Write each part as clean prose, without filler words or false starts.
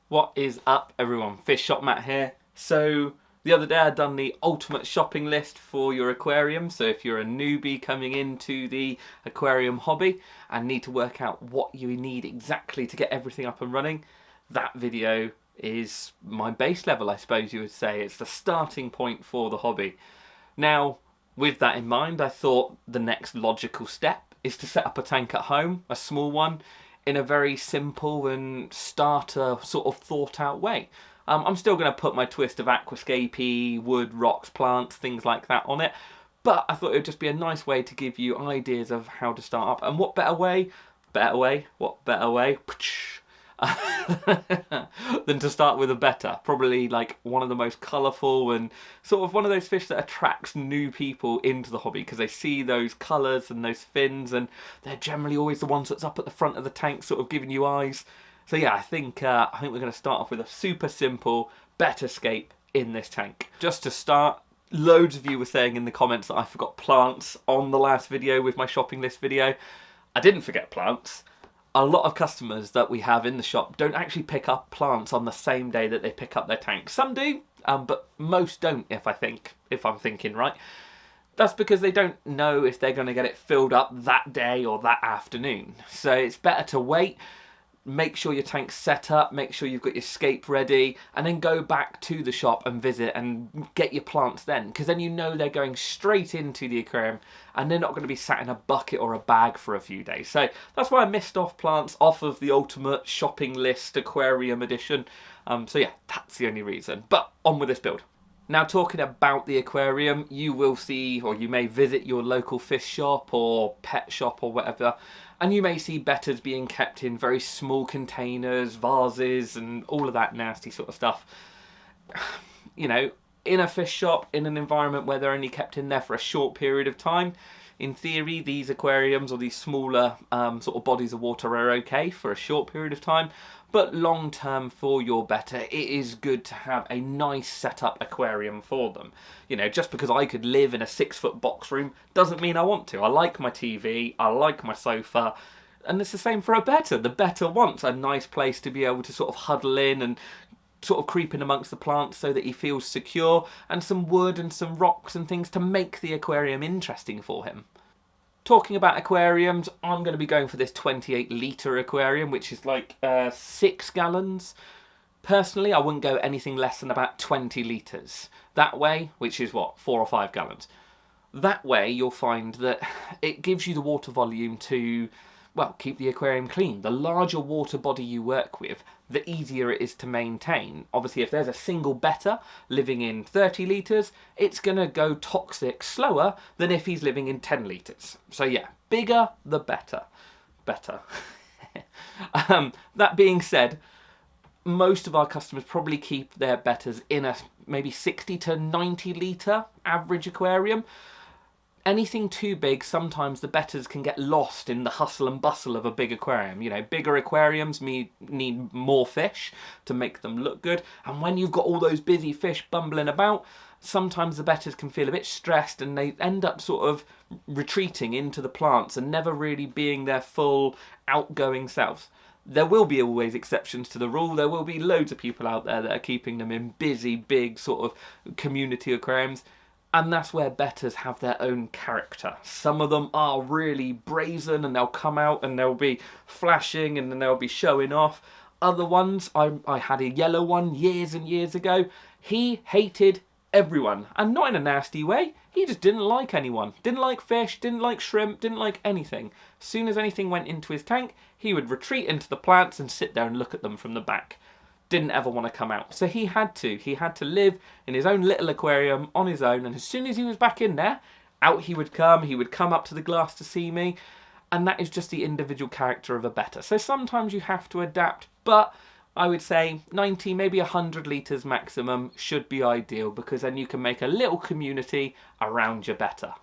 What is up, everyone? Fish Shop Matt here. So the other day I'd done the ultimate shopping list for your aquarium. So if you're a newbie coming into the aquarium hobby and need to work out what you need exactly to get everything up and running, that video is my base level, I suppose you would say. It's the starting point for the hobby. Now, with that in mind, I thought the next logical step is to set up a tank at home, a small one, in a very simple and starter sort of thought out way. I'm still going to put my twist of aquascapey, wood, rocks, plants, things like that on it, but I thought it would just be a nice way to give you ideas of how to start up. And what better way than to start with a Betta. Probably like one of the most colourful and sort of one of those fish that attracts new people into the hobby because they see those colours and those fins, and they're generally always the ones that's up at the front of the tank sort of giving you eyes. So yeah, I think we're going to start off with a super simple Bettascape in this tank. Just to start, loads of you were saying in the comments that I forgot plants on the last video with my shopping list video. I didn't forget plants. A lot of customers that we have in the shop don't actually pick up plants on the same day that they pick up their tank. Some do, but most don't, if I'm thinking right. That's because they don't know if they're going to get it filled up that day or that afternoon. So it's better to wait, make sure your tank's set up, make sure you've got your scape ready, and then go back to the shop and visit and get your plants then, because then you know they're going straight into the aquarium and they're not going to be sat in a bucket or a bag for a few days. So that's why I missed off plants off of the ultimate shopping list aquarium edition. So yeah, that's the only reason. But on with this build. Now, talking about the aquarium, you will see, or you may visit your local fish shop or pet shop or whatever, and you may see bettas being kept in very small containers, vases, and all of that nasty sort of stuff. You know, in a fish shop, in an environment where they're only kept in there for a short period of time, in theory, these aquariums or these smaller sort of bodies of water are okay for a short period of time. But long term for your Betta, it is good to have a nice set-up aquarium for them. You know, just because I could live in a 6-foot box room doesn't mean I want to. I like my TV, I like my sofa, and it's the same for a Betta. The Betta wants a nice place to be able to sort of huddle in and sort of creep in amongst the plants so that he feels secure, and some wood and some rocks and things to make the aquarium interesting for him. Talking about aquariums, I'm going to be going for this 28 litre aquarium, which is like 6 gallons. Personally, I wouldn't go anything less than about 20 litres. That way, which is what, 4 or 5 gallons. That way, you'll find that it gives you the water volume to, well, keep the aquarium clean. The larger water body you work with, the easier it is to maintain. Obviously, if there's a single Betta living in 30 litres, it's going to go toxic slower than if he's living in 10 litres. So yeah, bigger the better. Better. That being said, most of our customers probably keep their Bettas in a maybe 60 to 90 litre average aquarium. Anything too big, sometimes the Bettas can get lost in the hustle and bustle of a big aquarium. You know, bigger aquariums need more fish to make them look good. And when you've got all those busy fish bumbling about, sometimes the Bettas can feel a bit stressed and they end up sort of retreating into the plants and never really being their full outgoing selves. There will be always exceptions to the rule. There will be loads of people out there that are keeping them in busy, big sort of community aquariums. And that's where Bettas have their own character. Some of them are really brazen and they'll come out and they'll be flashing and then they'll be showing off. Other ones, I had a yellow one years and years ago. He hated everyone, and not in a nasty way. He just didn't like anyone. Didn't like fish, didn't like shrimp, didn't like anything. As soon as anything went into his tank, he would retreat into the plants and sit there and look at them from the back. Didn't ever want to come out. So he had to live in his own little aquarium on his own, and as soon as he was back in there, out he would come up to the glass to see me, and that is just the individual character of a Betta. So sometimes you have to adapt, but I would say 90, maybe 100 litres maximum should be ideal, because then you can make a little community around your Betta.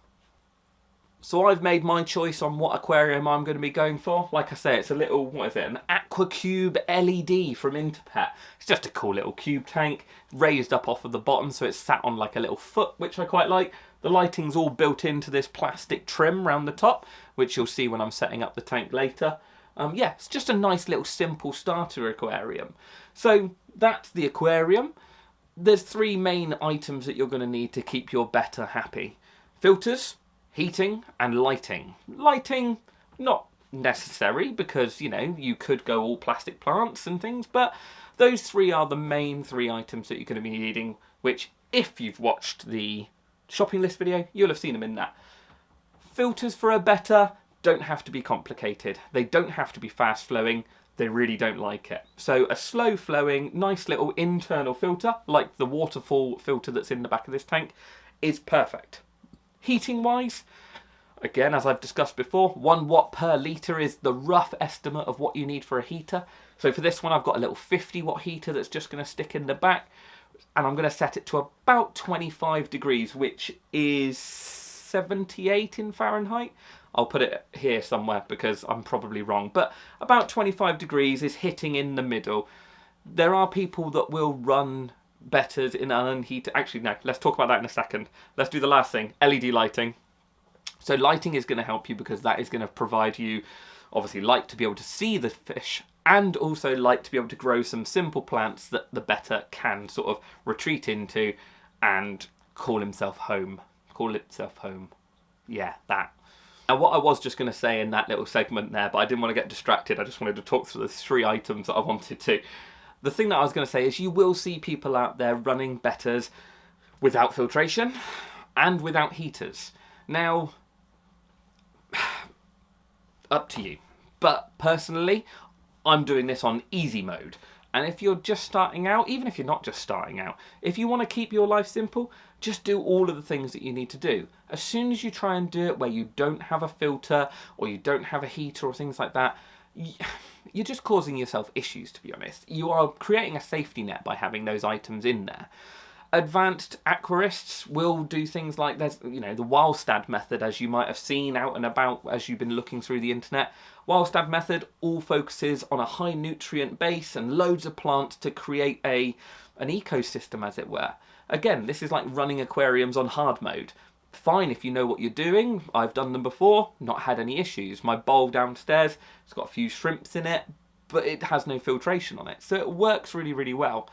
So I've made my choice on what aquarium I'm going to be going for. Like I say, it's a little, what is it, an Aqua Cube LED from Interpet. It's just a cool little cube tank, raised up off of the bottom, so it's sat on like a little foot, which I quite like. The lighting's all built into this plastic trim around the top, which you'll see when I'm setting up the tank later. Yeah, it's just a nice little simple starter aquarium. So that's the aquarium. There's 3 main items that you're going to need to keep your Betta happy. Filters, heating and lighting. Lighting, not necessary because, you know, you could go all plastic plants and things, but those 3 are the main 3 items that you're going to be needing, which if you've watched the shopping list video, you'll have seen them in that. Filters for a Betta don't have to be complicated. They don't have to be fast flowing. They really don't like it. So a slow flowing, nice little internal filter, like the waterfall filter that's in the back of this tank, is perfect. Heating wise, again, as I've discussed before, 1 watt per litre is the rough estimate of what you need for a heater. So for this one, I've got a little 50 watt heater that's just going to stick in the back, and I'm going to set it to about 25 degrees, which is 78 in Fahrenheit. I'll put it here somewhere because I'm probably wrong, but about 25 degrees is hitting in the middle. There are people that will run Bettas in an unheated... Actually, no, let's talk about that in a second. Let's do the last thing, LED lighting. So lighting is going to help you because that is going to provide you, obviously, light to be able to see the fish, and also light to be able to grow some simple plants that the Betta can sort of retreat into and call himself home. Call itself home. Yeah, that. Now, what I was just going to say in that little segment there, but I didn't want to get distracted. I just wanted to talk through the 3 items that I wanted to. The thing that I was going to say is you will see people out there running Bettas without filtration and without heaters. Now, up to you. But personally, I'm doing this on easy mode. And if you're just starting out, even if you're not just starting out, if you want to keep your life simple, just do all of the things that you need to do. As soon as you try and do it where you don't have a filter or you don't have a heater or things like that, you're just causing yourself issues, to be honest. You are creating a safety net by having those items in there. Advanced aquarists will do things like there's, you know, the Wildstad method, as you might have seen out and about as you've been looking through the internet. Wildstad method all focuses on a high nutrient base and loads of plants to create an ecosystem, as it were. Again, this is like running aquariums on hard mode. Fine if you know what you're doing. I've done them before, not had any issues. My bowl downstairs, it's got a few shrimps in it, but it has no filtration on it. So it works really, really well.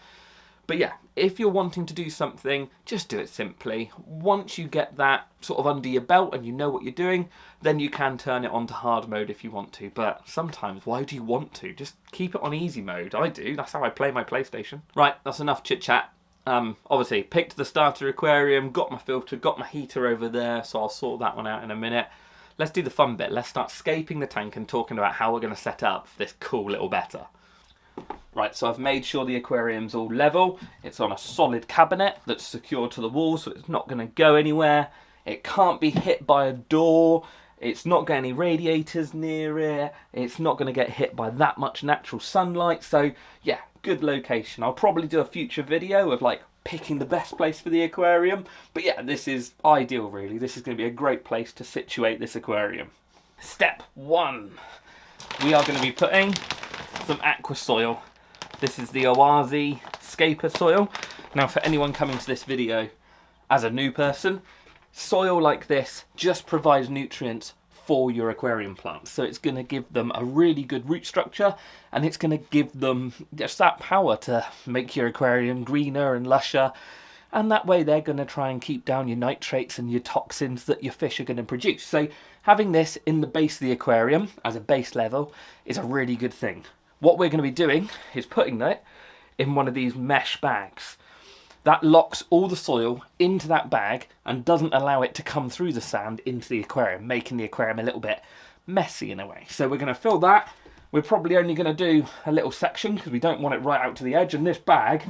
But yeah, if you're wanting to do something, just do it simply. Once you get that sort of under your belt and you know what you're doing, then you can turn it onto hard mode if you want to. But sometimes, why do you want to? Just keep it on easy mode. I do. That's how I play my PlayStation. Right, that's enough chit-chat. Obviously, picked the starter aquarium, got my filter, got my heater over there, so I'll sort that one out in a minute. Let's do the fun bit. Let's start scaping the tank and talking about how we're going to set up this cool little Betta. Right, so I've made sure the aquarium's all level. It's on a solid cabinet that's secured to the wall, so it's not going to go anywhere. It can't be hit by a door. It's not got any radiators near it. It's not going to get hit by that much natural sunlight. So, yeah, good location. I'll probably do a future video of, like, picking the best place for the aquarium. But, yeah, this is ideal, really. This is going to be a great place to situate this aquarium. Step 1. We are going to be putting some aqua soil. This is the Oazi Scaper soil. Now, for anyone coming to this video as a new person, soil like this just provides nutrients for your aquarium plants. So it's going to give them a really good root structure, and it's going to give them just that power to make your aquarium greener and lusher. And that way they're going to try and keep down your nitrates and your toxins that your fish are going to produce. So having this in the base of the aquarium as a base level is a really good thing. What we're going to be doing is putting that in one of these mesh bags. That locks all the soil into that bag and doesn't allow it to come through the sand into the aquarium, making the aquarium a little bit messy in a way. So we're going to fill that. We're probably only going to do a little section because we don't want it right out to the edge, and this bag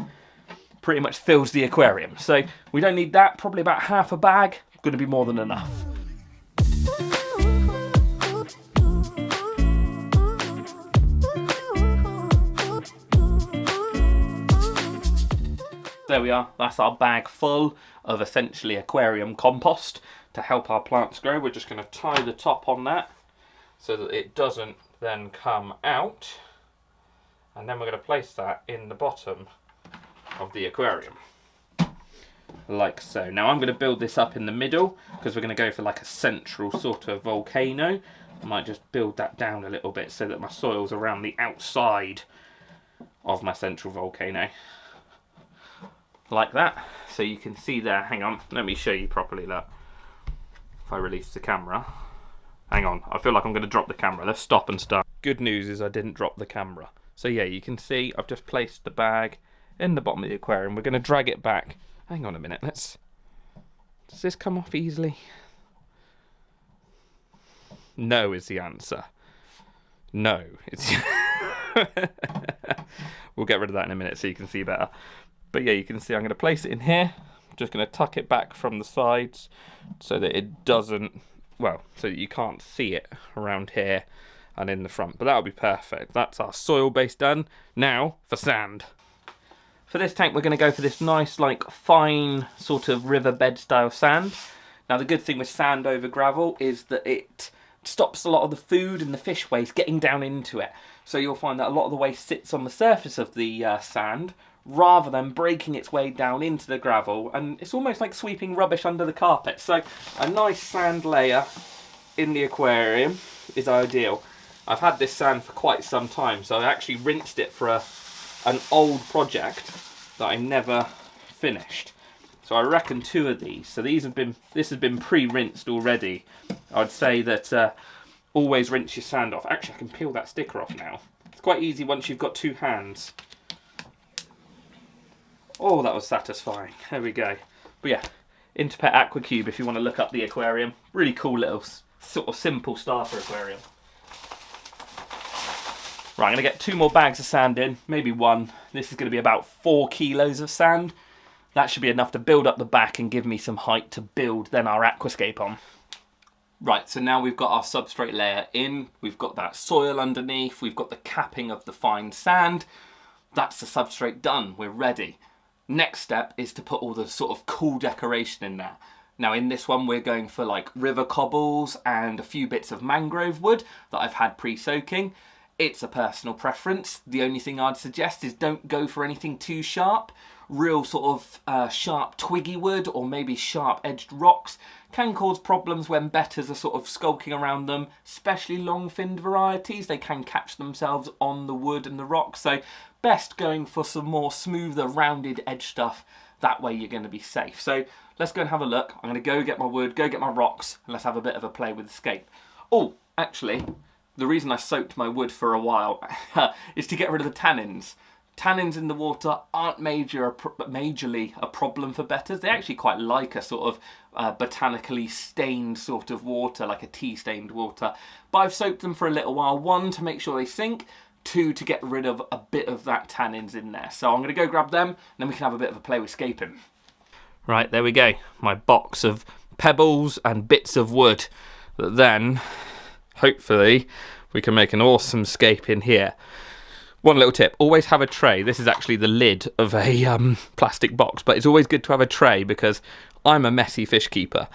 pretty much fills the aquarium. So we don't need that, probably about half a bag, going to be more than enough. There we are, that's our bag full of essentially aquarium compost. to help our plants grow. We're just going to tie the top on that so that it doesn't then come out. And then we're going to place that in the bottom of the aquarium. Like so. Now I'm going to build this up in the middle because we're going to go for like a central sort of volcano. I might just build that down a little bit so that my soil's around the outside of my central volcano. Like that. So you can see there, hang on, let me show you properly that. If I release the camera. Hang on, I feel like I'm going to drop the camera. Let's stop and start. Good news is I didn't drop the camera. So yeah, you can see I've just placed the bag in the bottom of the aquarium. We're going to drag it back. Hang on a minute, does this come off easily? No is the answer. No. We'll get rid of that in a minute so you can see better. But yeah, you can see I'm going to place it in here. I'm just going to tuck it back from the sides so that it doesn't, well, so that you can't see it around here and in the front. But that'll be perfect. That's our soil base done. Now for sand. For this tank, we're going to go for this nice, like, fine sort of riverbed style sand. Now, the good thing with sand over gravel is that it stops a lot of the food and the fish waste getting down into it. So you'll find that a lot of the waste sits on the surface of the sand rather than breaking its way down into the gravel. And it's almost like sweeping rubbish under the carpet. So a nice sand layer in the aquarium is ideal. I've had this sand for quite some time, so I actually rinsed it for an old project that I never finished. So I reckon 2 of these. So this has been pre-rinsed already. I'd say that always rinse your sand off. Actually, I can peel that sticker off now. It's quite easy once you've got 2 hands. Oh, that was satisfying. There we go. But yeah, Interpet Aqua Cube if you want to look up the aquarium. Really cool little sort of simple starter aquarium. Right, I'm going to get 2 more bags of sand in, maybe 1. This is going to be about 4 kilos of sand. That should be enough to build up the back and give me some height to build then our aquascape on. Right, so now we've got our substrate layer in, we've got that soil underneath, we've got the capping of the fine sand. That's the substrate done, we're ready. Next step is to put all the sort of cool decoration in there. Now in this one we're going for like river cobbles and a few bits of mangrove wood that I've had pre-soaking. It's a personal preference. The only thing I'd suggest is don't go for anything too sharp. Real sort of sharp twiggy wood or maybe sharp edged rocks can cause problems when bettas are sort of skulking around them, especially long-finned varieties. They can catch themselves on the wood and the rocks, so best going for some more smoother rounded edge stuff. That way you're going to be safe. So let's go and have a look. I'm going to go get my wood, go get my rocks, and let's have a bit of a play with the scape. Oh, actually, the reason I soaked my wood for a while is to get rid of the tannins. Tannins in the water aren't majorly a problem for bettas. They actually quite like a sort of botanically stained sort of water, like a tea-stained water. But I've soaked them for a little while. 1, to make sure they sink. 2, to get rid of a bit of that tannins in there. So I'm going to go grab them, and then we can have a bit of a play with scaping. Right, there we go. My box of pebbles and bits of wood. That then, hopefully, we can make an awesome scape in here. One little tip, always have a tray. This is actually the lid of a plastic box, but it's always good to have a tray because I'm a messy fish keeper.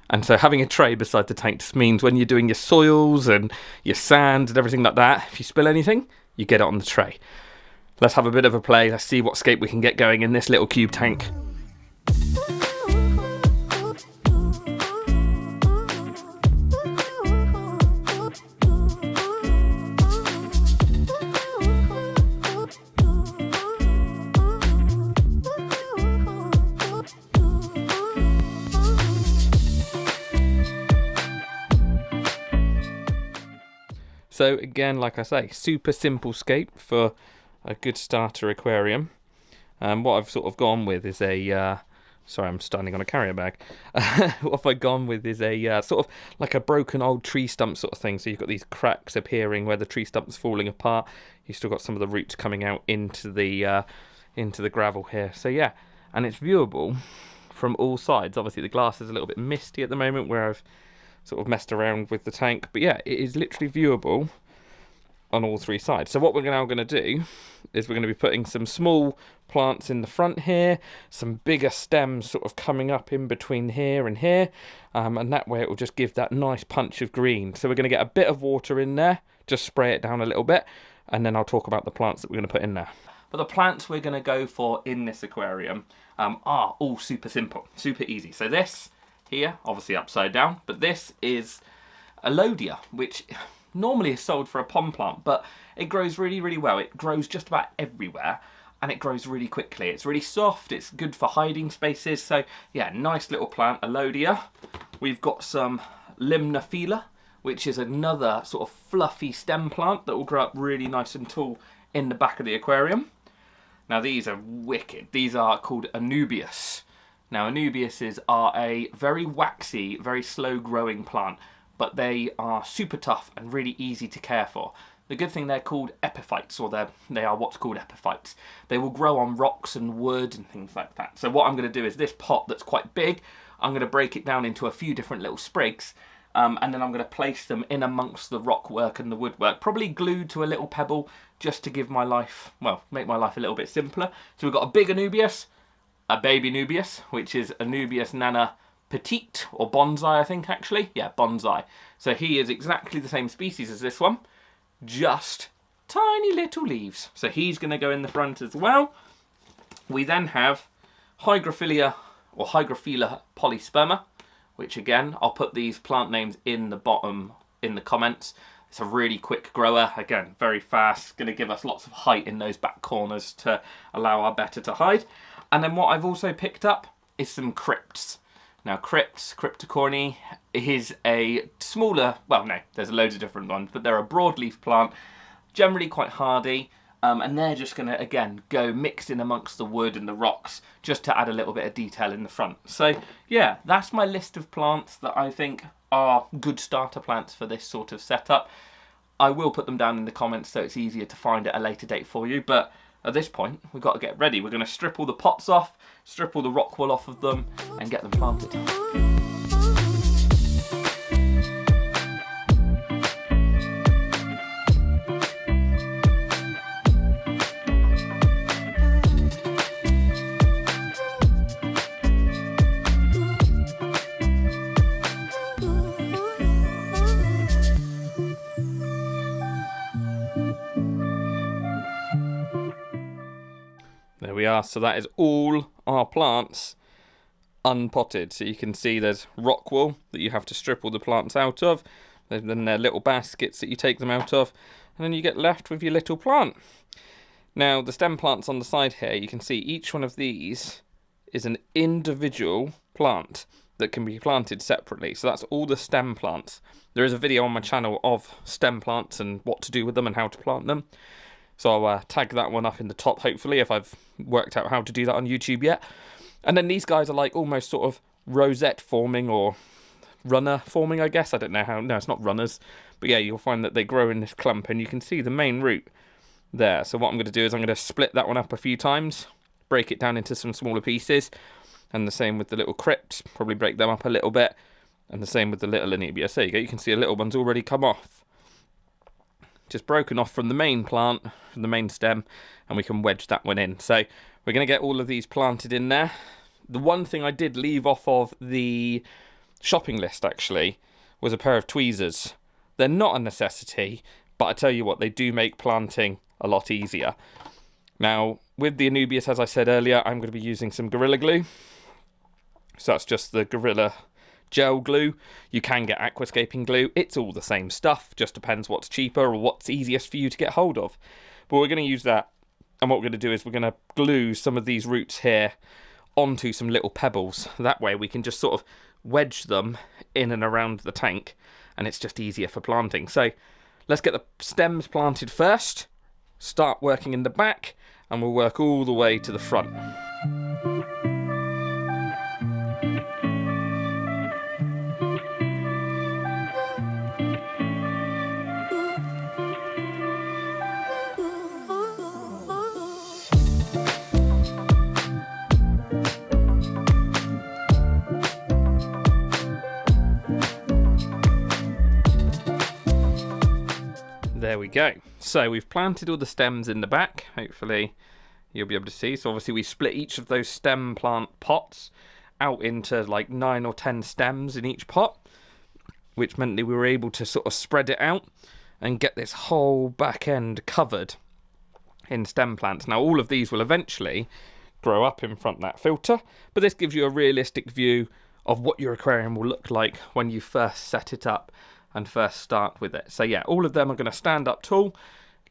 And so having a tray beside the tank just means when you're doing your soils and your sand and everything like that, if you spill anything, you get it on the tray. Let's have a bit of a play. Let's see what scape we can get going in this little cube tank. So again, like I say, super simple scape for a good starter aquarium. What I've sort of gone with is a, sorry, I'm standing on a carrier bag. What have I gone with is a sort of like a broken old tree stump sort of thing. So you've got these cracks appearing where the tree stump's falling apart. You've still got some of the roots coming out into the gravel here. So yeah, and it's viewable from all sides. Obviously the glass is a little bit misty at the moment where I've sort of messed around with the tank, but yeah, it is literally viewable on all three sides. So what we're now going to do is we're going to be putting some small plants in the front here, some bigger stems sort of coming up in between here and here, and that way it will just give that nice punch of green. So we're going to get a bit of water in there, just spray it down a little bit, and then I'll talk about the plants that we're going to put in there. But the plants we're going to go for in this aquarium are all super simple, super easy. So this here, obviously upside down, but this is Elodea, which normally is sold for a pond plant, but it grows really, really well. It grows just about everywhere, and it grows really quickly. It's really soft, it's good for hiding spaces. So yeah, nice little plant, Elodea. We've got some Hygrophila, which is another sort of fluffy stem plant that will grow up really nice and tall in the back of the aquarium. Now these are wicked. These are called Anubias. Now Anubiases are a very waxy, very slow growing plant, but they are super tough and really easy to care for. The good thing, they're called epiphytes, or they are what's called epiphytes. They will grow on rocks and wood and things like that. So what I'm going to do is this pot that's quite big, I'm going to break it down into a few different little sprigs, and then I'm going to place them in amongst the rock work and the woodwork, probably glued to a little pebble, just to give my life, well, make my life a little bit simpler. So we've got a big Anubias, a baby Anubias, which is Anubias nana petite, or bonsai I think actually. Yeah, bonsai. So he is exactly the same species as this one, just tiny little leaves. So he's going to go in the front as well. We then have Hygrophila, or Hygrophila polysperma, which again, I'll put these plant names in the bottom in the comments. It's a really quick grower, again, very fast, going to give us lots of height in those back corners to allow our Betta to hide. And then what I've also picked up is some crypts. Now Cryptocorny is a smaller, well no, there's loads of different ones, but they're a broadleaf plant, generally quite hardy, and they're just going to, again, go mixed in amongst the wood and the rocks, just to add a little bit of detail in the front. So yeah, that's my list of plants that I think are good starter plants for this sort of setup. I will put them down in the comments so it's easier to find at a later date for you, but at this point we've got to get ready. We're going to strip all the pots off, strip all the rock wool off of them, and get them planted. There we are, so that is all our plants unpotted. So you can see there's rock wool that you have to strip all the plants out of, then there are little baskets that you take them out of, and then you get left with your little plant. Now the stem plants on the side here, you can see each one of these is an individual plant that can be planted separately. So that's all the stem plants. There is a video on my channel of stem plants and what to do with them and how to plant them. So I'll tag that one up in the top, hopefully, if I've worked out how to do that on YouTube yet. And then these guys are like almost sort of rosette forming, or runner forming, I guess. I don't know how. No, it's not runners. But yeah, you'll find that they grow in this clump, and you can see the main root there. So what I'm going to do is I'm going to split that one up a few times, break it down into some smaller pieces, and the same with the little crypts, probably break them up a little bit, and the same with the little Anubias. There you go, you can see a little one's already come off. Just broken off from the main plant, from the main stem, and we can wedge that one in. So we're going to get all of these planted in there. The one thing I did leave off of the shopping list, actually, was a pair of tweezers. They're not a necessity, but I tell you what, they do make planting a lot easier. Now, with the Anubias, as I said earlier, I'm going to be using some Gorilla Glue. So that's just the Gorilla gel glue. You can get aquascaping glue. It's all the same stuff, just depends what's cheaper or what's easiest for you to get hold of. But we're going to use that, and what we're going to do is we're going to glue some of these roots here onto some little pebbles. That way we can just sort of wedge them in and around the tank, and it's just easier for planting. So let's get the stems planted first, start working in the back, and we'll work all the way to the front. There we go. So we've planted all the stems in the back. Hopefully you'll be able to see. So obviously we split each of those stem plant pots out into like 9 or 10 stems in each pot, which meant that we were able to sort of spread it out and get this whole back end covered in stem plants. Now all of these will eventually grow up in front of that filter, but this gives you a realistic view of what your aquarium will look like when you first set it up and first start with it. So yeah, all of them are going to stand up tall,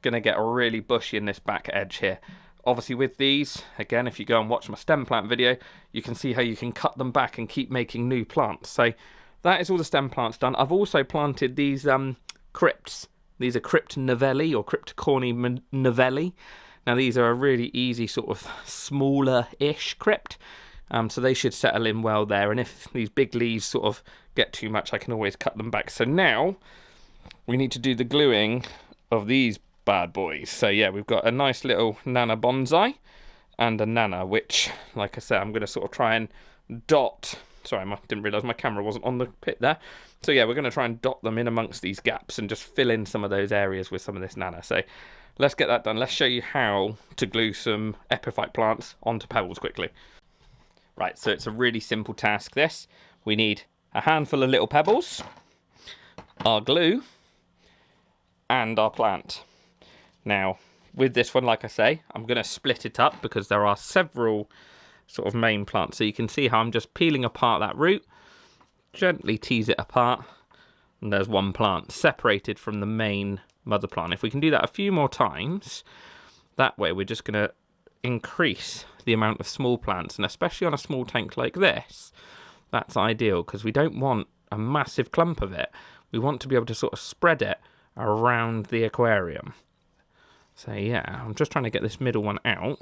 going to get really bushy in this back edge here. Obviously with these, again, if you go and watch my stem plant video, you can see how you can cut them back and keep making new plants. So that is all the stem plants done. I've also planted these crypts. These are crypt novelli or cryptocorny novelli. Now these are a really easy sort of smaller-ish crypt. So they should settle in well there. And if these big leaves sort of get too much, I can always cut them back. So now we need to do the gluing of these bad boys. So yeah, we've got a nice little Nana bonsai and a Nana, which, like I said, I'm going to sort of try and dot. Sorry, I didn't realise my camera wasn't on the pit there. So yeah, we're going to try and dot them in amongst these gaps and just fill in some of those areas with some of this Nana. So let's get that done. Let's show you how to glue some epiphyte plants onto pebbles quickly. Right, so it's a really simple task this. We need a handful of little pebbles, our glue, and our plant. Now, with this one, like I say, I'm going to split it up because there are several sort of main plants. So you can see how I'm just peeling apart that root, gently tease it apart, and there's one plant separated from the main mother plant. If we can do that a few more times, that way we're just going to increase the amount of small plants, and especially on a small tank like this, that's ideal because we don't want a massive clump of it. We want to be able to sort of spread it around the aquarium. So yeah, I'm just trying to get this middle one out,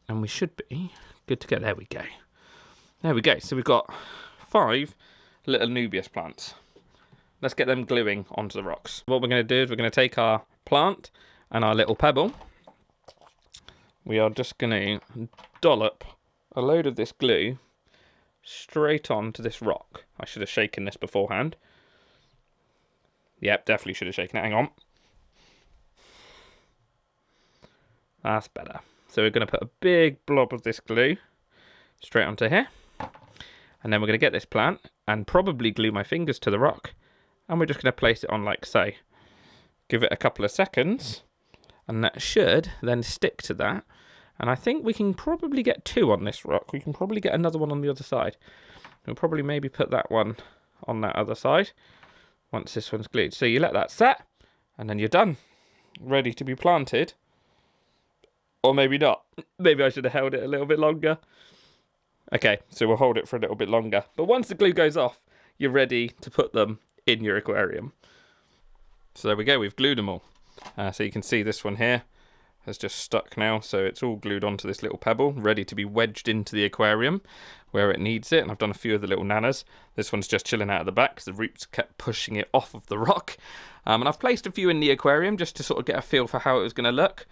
and we should be good to go. There we go. There we go. So we've got 5 little Nubius plants. Let's get them gluing onto the rocks. What we're going to do is we're going to take our plant and our little pebble. We are just going to dollop a load of this glue straight onto this rock. I should have shaken this beforehand. Yep, definitely should have shaken it. Hang on. That's better. So we're going to put a big blob of this glue straight onto here. And then we're going to get this plant and probably glue my fingers to the rock. And we're just going to place it on like so. Give it a couple of seconds. And that should then stick to that. And I think we can probably get 2 on this rock. We can probably get another one on the other side. We'll probably maybe put that one on that other side once this one's glued. So you let that set, and then you're done. Ready to be planted. Or maybe not. Maybe I should have held it a little bit longer. Okay, so we'll hold it for a little bit longer. But once the glue goes off, you're ready to put them in your aquarium. So there we go, we've glued them all. So you can see this one here has just stuck now, so it's all glued onto this little pebble, ready to be wedged into the aquarium where it needs it. And I've done a few of the little nanas. This one's just chilling out of the back because the roots kept pushing it off of the rock. And I've placed a few in the aquarium just to sort of get a feel for how it was going to look.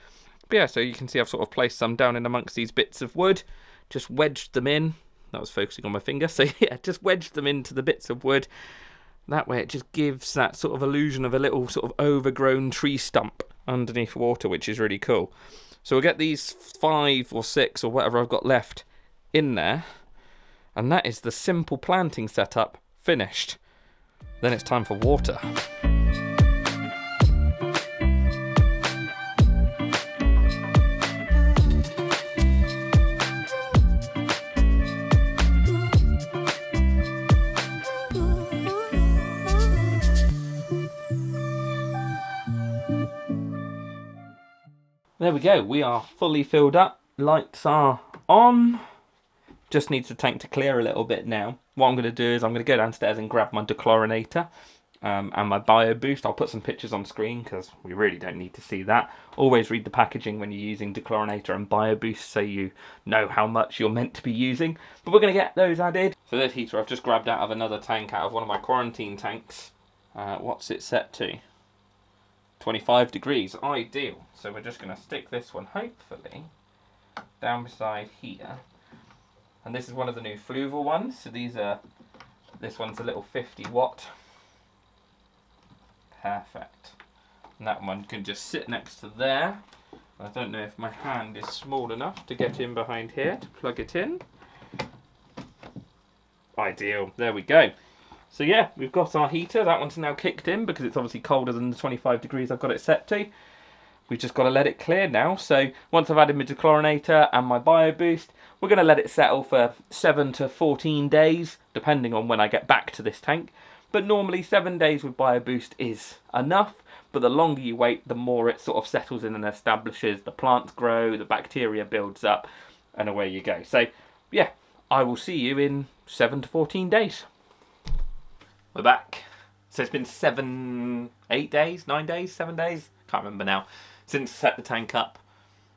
But yeah, so you can see I've sort of placed some down in amongst these bits of wood, just wedged them in. That was focusing on my finger. So yeah, just wedged them into the bits of wood. That way it just gives that sort of illusion of a little sort of overgrown tree stump underneath water, which is really cool. So we'll get these 5 or 6 or whatever I've got left in there. And that is the simple planting setup finished. Then it's time for water. There we go, we are fully filled up, lights are on, just needs the tank to clear a little bit now. What I'm going to do is I'm going to go downstairs and grab my Dechlorinator and my bioboost. I'll put some pictures on screen because we really don't need to see that. Always read the packaging when you're using Dechlorinator and bioboost so you know how much you're meant to be using. But we're going to get those added. So this heater I've just grabbed out of another tank, out of one of my quarantine tanks. What's it set to? 25 degrees, ideal. So we're just going to stick this one, hopefully, down beside here. And this is one of the new Fluval ones. So this one's a little 50 watt. Perfect. And that one can just sit next to there. I don't know if my hand is small enough to get in behind here to plug it in. Ideal, there we go. So yeah, we've got our heater. That one's now kicked in because it's obviously colder than the 25 degrees I've got it set to. We've just got to let it clear now. So once I've added my Dechlorinator and my bioboost, we're going to let it settle for 7 to 14 days, depending on when I get back to this tank. But normally 7 days with bioboost is enough. But the longer you wait, the more it sort of settles in and establishes. The plants grow, the bacteria builds up, and away you go. So yeah, I will see you in 7 to 14 days. We're back. So it's been 8 days, 9 days, 7 days, can't remember now, since I set the tank up.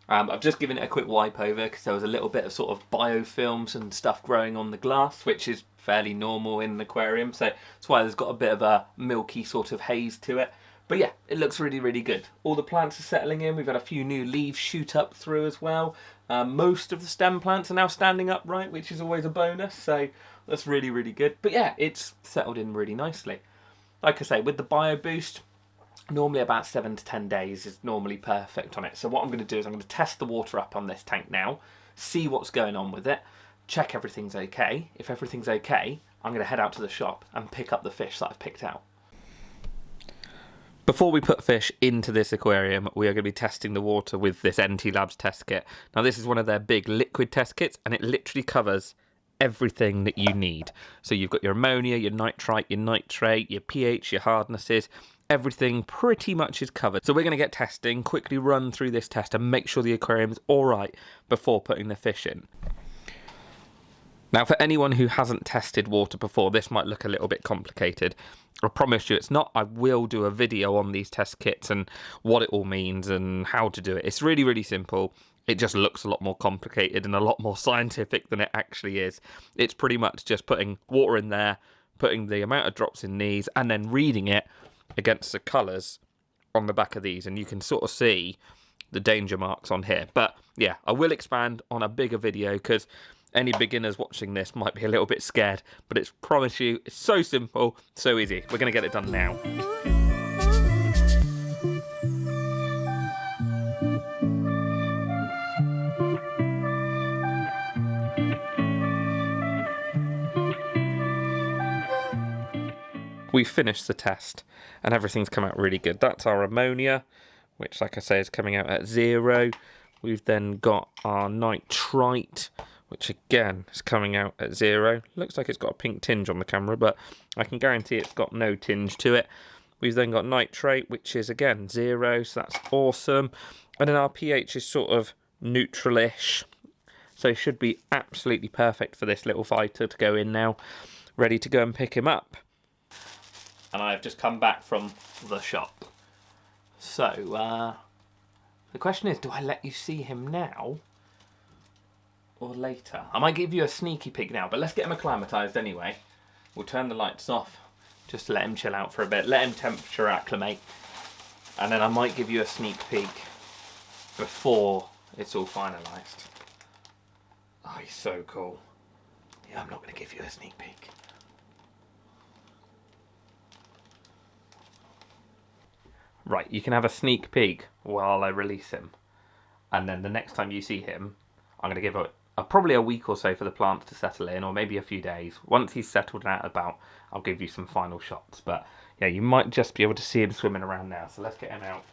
I've just given it a quick wipe over because there was a little bit of sort of biofilms and stuff growing on the glass, which is fairly normal in an aquarium. So that's why there's got a bit of a milky sort of haze to it. But yeah, it looks really, really good. All the plants are settling in. We've had a few new leaves shoot up through as well. Most of the stem plants are now standing upright, which is always a bonus. So that's really, really good. But yeah, it's settled in really nicely. Like I say, with the bioboost, normally about 7 to 10 days is normally perfect on it. So what I'm going to do is I'm going to test the water up on this tank now, see what's going on with it, check everything's okay. If everything's okay, I'm going to head out to the shop and pick up the fish that I've picked out. Before we put fish into this aquarium, we are going to be testing the water with this NT Labs test kit. Now this is one of their big liquid test kits, and it literally covers everything that you need. So you've got your ammonia, your nitrite, your nitrate, your pH, your hardnesses, everything pretty much is covered. So we're going to get testing, quickly run through this test and make sure the aquarium's alright before putting the fish in. Now for anyone who hasn't tested water before, this might look a little bit complicated. I promise you it's not. I will do a video on these test kits and what it all means and how to do it. It's really, really simple. It just looks a lot more complicated and a lot more scientific than it actually is. It's pretty much just putting water in there, putting the amount of drops in these, and then reading it against the colours on the back of these. And you can sort of see the danger marks on here. But yeah, I will expand on a bigger video because any beginners watching this might be a little bit scared. But it's, promise you, it's so simple, so easy. We're going to get it done now. We finished the test and everything's come out really good. That's our ammonia, which like I say is coming out at 0. We've then got our nitrite, which again is coming out at 0. Looks like it's got a pink tinge on the camera, but I can guarantee it's got no tinge to it. We've then got nitrate, which is again 0, so that's awesome. And then our pH is sort of neutral-ish, so it should be absolutely perfect for this little fighter to go in now, ready to go and pick him up. And I've just come back from the shop. So, the question is, do I let you see him now or later? I might give you a sneaky peek now, but let's get him acclimatised anyway. We'll turn the lights off, just to let him chill out for a bit, let him temperature acclimate, and then I might give you a sneak peek before it's all finalised. Oh, he's so cool. Yeah, I'm not going to give you a sneak peek. Right, you can have a sneak peek while I release him. And then the next time you see him, I'm going to give it probably a week or so for the plants to settle in, or maybe a few days. Once he's settled out about, I'll give you some final shots. But yeah, you might just be able to see him swimming around now. So let's get him out.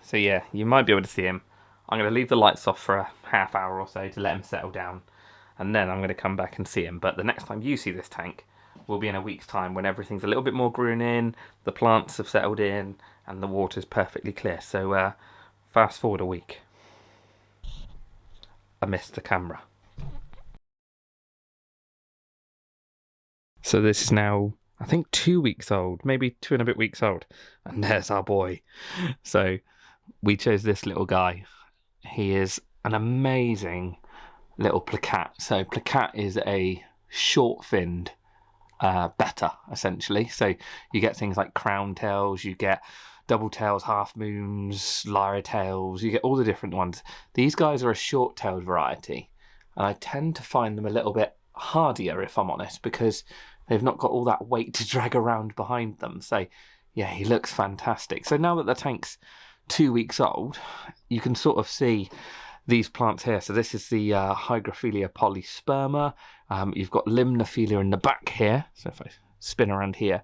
So yeah, you might be able to see him. I'm going to leave the lights off for a half hour or so to let him settle down. And then I'm going to come back and see him. But the next time you see this tank will be in a week's time when everything's a little bit more grown in, the plants have settled in, and the water's perfectly clear. So fast forward a week. I missed the camera. So this is now, I think, 2 weeks old, maybe 2 and a bit weeks old. And there's our boy. So we chose this little guy. He is an amazing little placat. So placat is a short-finned Betta, essentially. So you get things like crown tails, you get double tails, half moons, lyre tails, you get all the different ones. These guys are a short-tailed variety, and I tend to find them a little bit hardier, if I'm honest, because they've not got all that weight to drag around behind them. So yeah, he looks fantastic. So now that the tank's 2 weeks old, you can sort of see these plants here. So this is the Hygrophila polysperma. You've got Limnophilia in the back here. So if I spin around here,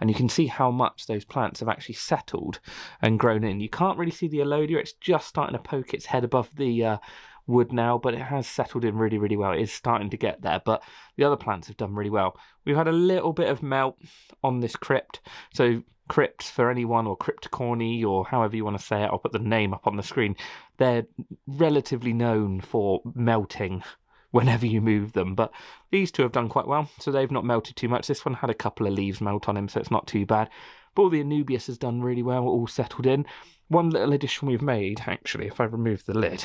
and you can see how much those plants have actually settled and grown in. You can't really see the Elodea. It's just starting to poke its head above the wood now, but it has settled in really, really well. It is starting to get there, but the other plants have done really well. We've had a little bit of melt on this crypt. So crypts, for anyone, or cryptocorny, or however you want to say it, I'll put the name up on the screen. They're relatively known for melting whenever you move them, but these two have done quite well, so they've not melted too much. This one had a couple of leaves melt on him, so it's not too bad. But all the Anubias has done really well, all settled in. One little addition we've made, actually, if I remove the lid,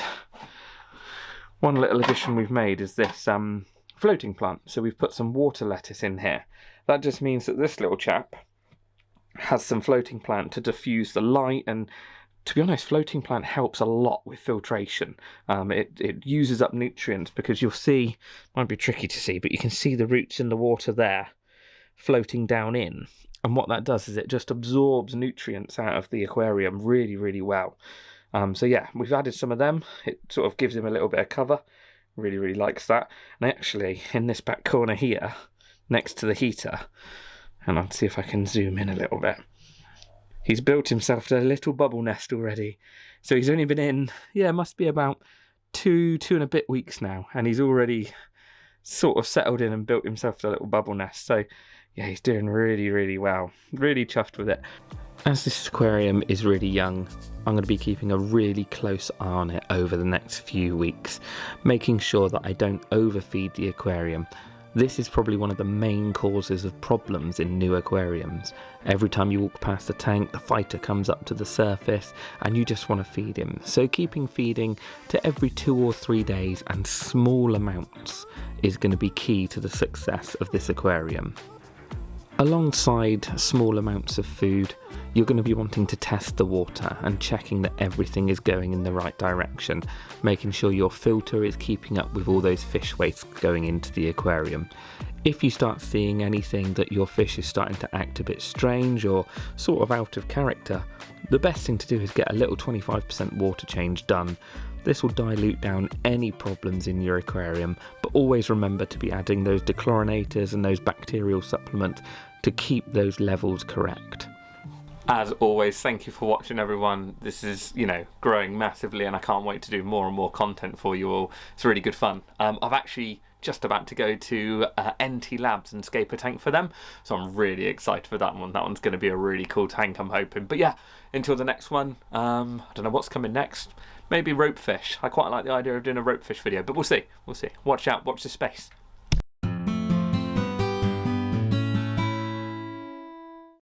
one little addition we've made is this floating plant. So we've put some water lettuce in here. That just means that this little chap has some floating plant to diffuse the light, and to be honest, floating plant helps a lot with filtration. It uses up nutrients, because you'll see, might be tricky to see, but you can see the roots in the water there floating down in. And what that does is it just absorbs nutrients out of the aquarium really, really well. So yeah, we've added some of them. It sort of gives him a little bit of cover. Really, really likes that. And actually, in this back corner here, next to the heater, and I'll see if I can zoom in a little bit, he's built himself a little bubble nest already. So he's only been in, yeah, must be about two and a bit weeks now, and he's already sort of settled in and built himself a little bubble nest. So yeah, he's doing really, really well. Really chuffed with it. As this aquarium is really young, I'm going to be keeping a really close eye on it over the next few weeks, making sure that I don't overfeed the aquarium. This is probably one of the main causes of problems in new aquariums. Every time you walk past the tank, the fighter comes up to the surface and you just want to feed him. So keeping feeding to every 2 or 3 days and small amounts is going to be key to the success of this aquarium. Alongside small amounts of food, you're going to be wanting to test the water and checking that everything is going in the right direction, making sure your filter is keeping up with all those fish wastes going into the aquarium. If you start seeing anything that your fish is starting to act a bit strange or sort of out of character, the best thing to do is get a little 25% water change done. This will dilute down any problems in your aquarium, but always remember to be adding those Dechlorinator and those bacterial supplements to keep those levels correct. As always, thank you for watching, everyone. This is, growing massively, and I can't wait to do more and more content for you all. It's really good fun. I've actually just about to go to NT Labs and scape a tank for them, so I'm really excited for that one. That one's going to be a really cool tank, I'm hoping. But yeah, until the next one, I don't know what's coming next. Maybe ropefish. I quite like the idea of doing a ropefish video, but we'll see. Watch out, watch this space.